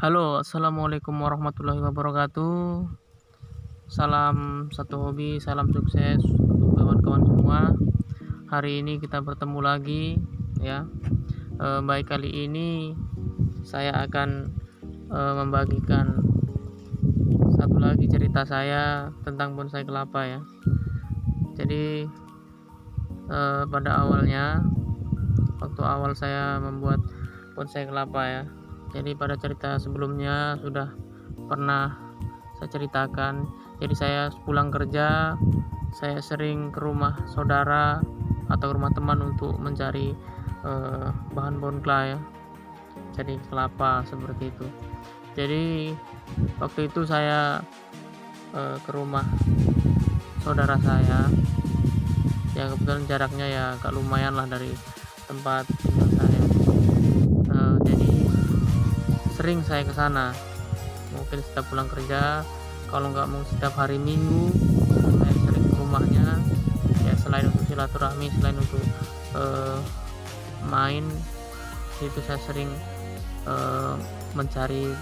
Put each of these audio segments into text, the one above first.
Halo, assalamualaikum warahmatullahi wabarakatuh. Salam satu hobi, salam sukses untuk kawan-kawan semua. Hari ini kita bertemu lagi, ya. Baik, kali ini saya akan membagikan satu lagi cerita saya tentang bonsai kelapa, ya. Jadi pada awalnya, waktu awal saya membuat bonsai kelapa, ya. Jadi pada cerita sebelumnya sudah pernah saya ceritakan. Jadi saya pulang kerja, saya sering ke rumah saudara atau rumah teman untuk mencari bahan bonkla, ya. Jadi kelapa seperti itu. Jadi waktu itu saya ke rumah saudara saya, ya kebetulan jaraknya ya agak lumayan lah dari tempat tinggal saya. Jadi sering saya ke sana, mungkin setiap pulang kerja, kalau nggak mau setiap hari Minggu, saya sering ke rumahnya, ya selain untuk silaturahmi, selain untuk main, itu saya sering mencari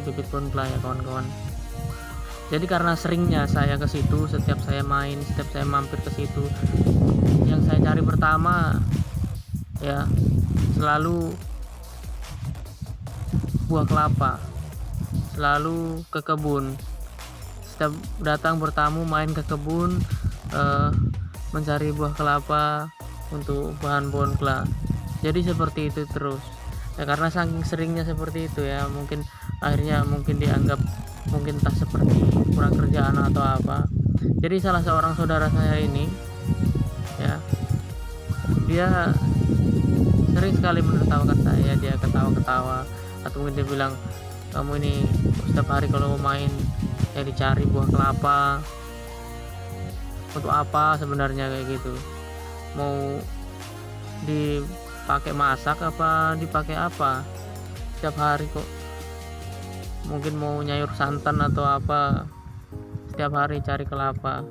bibit bonkla, ya kawan-kawan. Jadi karena seringnya saya ke situ, setiap saya main, setiap saya mampir ke situ, yang saya cari pertama ya selalu buah kelapa, selalu ke kebun. Setiap datang bertamu main ke kebun, mencari buah kelapa untuk bahan bonkla. Jadi seperti itu terus, ya karena saking seringnya seperti itu, ya mungkin akhirnya mungkin dianggap mungkin entah seperti kurang kerjaan atau apa. Jadi salah seorang saudara saya ini, ya, dia sering sekali menertawakan saya. Dia ketawa-ketawa, atau mungkin dia bilang, kamu ini setiap hari kalau mau main ya dicari buah kelapa, untuk apa sebenarnya, kayak gitu, mau dipakai masak apa dipakai apa, setiap hari kok, mungkin mau nyayur santan atau apa, setiap hari cari kelapa.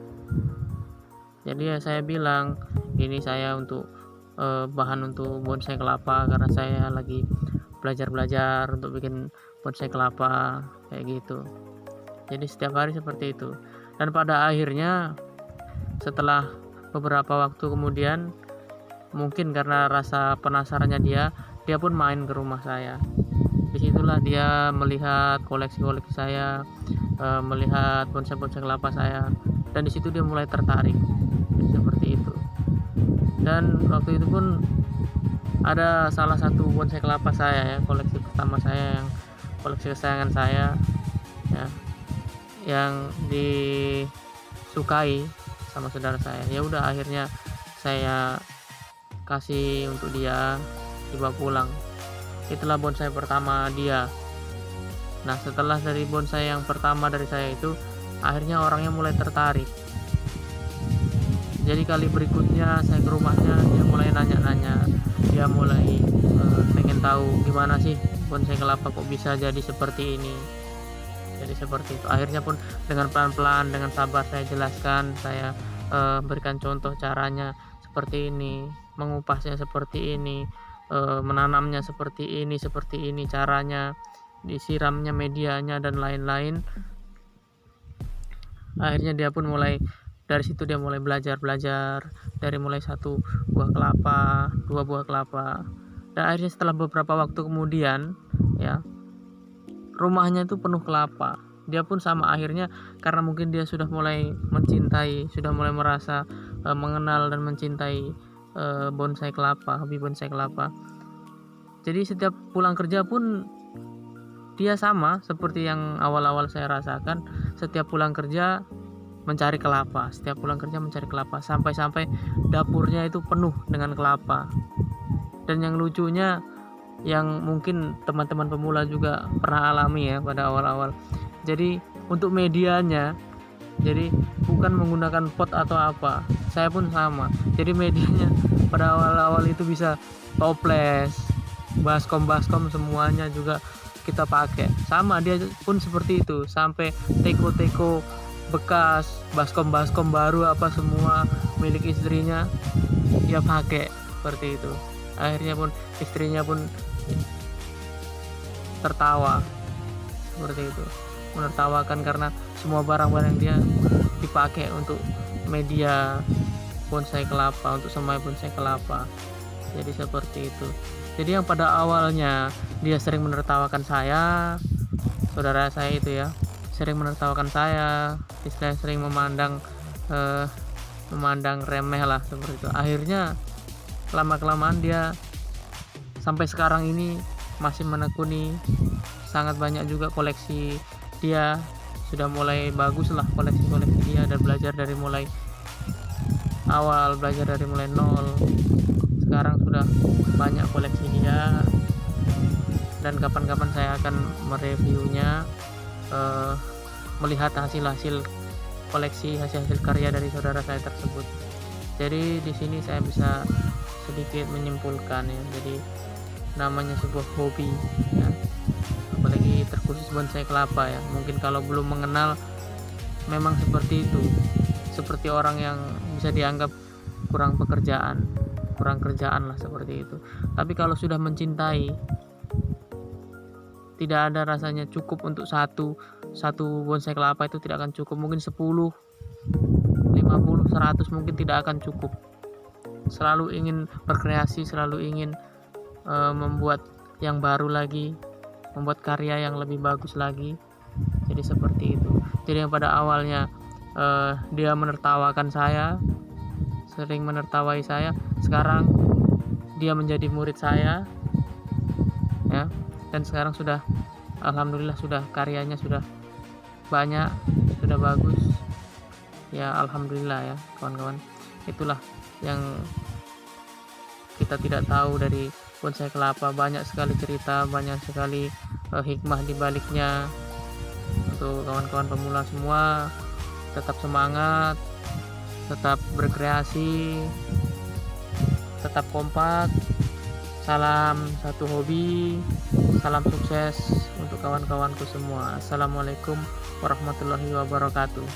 Jadi ya saya bilang, ini saya untuk bahan untuk bonsai kelapa, karena saya lagi belajar untuk bikin bonsai kelapa, kayak gitu. Jadi setiap hari seperti itu. Dan pada akhirnya setelah beberapa waktu kemudian, mungkin karena rasa penasarannya dia pun main ke rumah saya. Disitulah dia melihat koleksi-koleksi saya, melihat bonsai-bonsai kelapa saya, dan disitu dia mulai tertarik seperti itu. Dan waktu itu pun ada salah satu bonsai kelapa saya, ya, koleksi pertama saya, yang koleksi kesayangan saya, ya, yang disukai sama saudara saya. Ya udah, akhirnya saya kasih untuk dia, dibawa pulang. Itulah bonsai pertama dia. Nah, setelah dari bonsai yang pertama dari saya itu, akhirnya orangnya mulai tertarik. Jadi kali berikutnya saya ke rumahnya, dia mulai nanya-nanya, dia mulai pengen tahu gimana sih bonsai kelapa kok bisa jadi seperti ini. Jadi seperti itu. Akhirnya pun dengan pelan-pelan, dengan sabar saya jelaskan, saya berikan contoh caranya seperti ini, mengupasnya seperti ini, menanamnya seperti ini caranya, disiramnya, medianya, dan lain-lain. Akhirnya dia pun mulai, dari situ dia mulai belajar dari mulai 1 buah kelapa, 2 buah kelapa, dan akhirnya setelah beberapa waktu kemudian, ya, rumahnya itu penuh kelapa. Dia pun sama akhirnya, karena mungkin dia sudah mulai mencintai, sudah mulai merasa mengenal dan mencintai bonsai kelapa, hobi bonsai kelapa. Jadi setiap pulang kerja pun dia sama seperti yang awal-awal saya rasakan. Setiap pulang kerja mencari kelapa, sampai-sampai dapurnya itu penuh dengan kelapa. Dan yang lucunya, yang mungkin teman-teman pemula juga pernah alami, ya, pada awal-awal. Jadi untuk medianya, jadi bukan menggunakan pot atau apa, saya pun sama. Jadi medianya pada awal-awal itu bisa toples, baskom semuanya juga kita pakai. Sama dia pun seperti itu, sampai teko-teko bekas, baskom baru apa semua milik istrinya dia pakai seperti itu. Akhirnya pun istrinya pun tertawa seperti itu, menertawakan karena semua barang-barang dia dipakai untuk media bonsai kelapa, untuk semai bonsai kelapa. Jadi seperti itu. Jadi yang pada awalnya dia sering menertawakan saya, saudara saya itu ya, sering menertawakan saya, istilahnya sering memandang remeh lah seperti itu. Akhirnya lama-kelamaan dia sampai sekarang ini masih menekuni. Sangat banyak juga koleksi dia, sudah mulai bagus lah koleksi dia, dan belajar dari mulai awal, belajar dari mulai nol. Sekarang sudah banyak koleksi dia, dan kapan-kapan saya akan mereviewnya, melihat hasil koleksi, hasil karya dari saudara saya tersebut. Jadi di sini saya bisa sedikit menyimpulkan ya, jadi namanya sebuah hobi ya, apalagi terkhusus bonsai kelapa ya. Mungkin kalau belum mengenal memang seperti itu, seperti orang yang bisa dianggap kurang kerjaan lah seperti itu. Tapi kalau sudah mencintai, tidak ada rasanya cukup untuk satu bonsai kelapa itu tidak akan cukup. Mungkin 10, 50, 100 mungkin tidak akan cukup. Selalu ingin berkreasi, selalu ingin membuat yang baru lagi, membuat karya yang lebih bagus lagi. Jadi seperti itu. Jadi yang pada awalnya dia menertawakan saya, sering menertawai saya, sekarang dia menjadi murid saya ya, dan sekarang sudah alhamdulillah sudah karyanya sudah banyak, sudah bagus ya, alhamdulillah ya kawan-kawan. Itulah yang kita tidak tahu dari bonsai kelapa. Banyak sekali cerita, banyak sekali hikmah di baliknya. Untuk kawan-kawan pemula semua, tetap semangat, tetap berkreasi, tetap kompak. Salam satu hobi, salam sukses untuk kawan-kawanku semua. Assalamualaikum warahmatullahi wabarakatuh.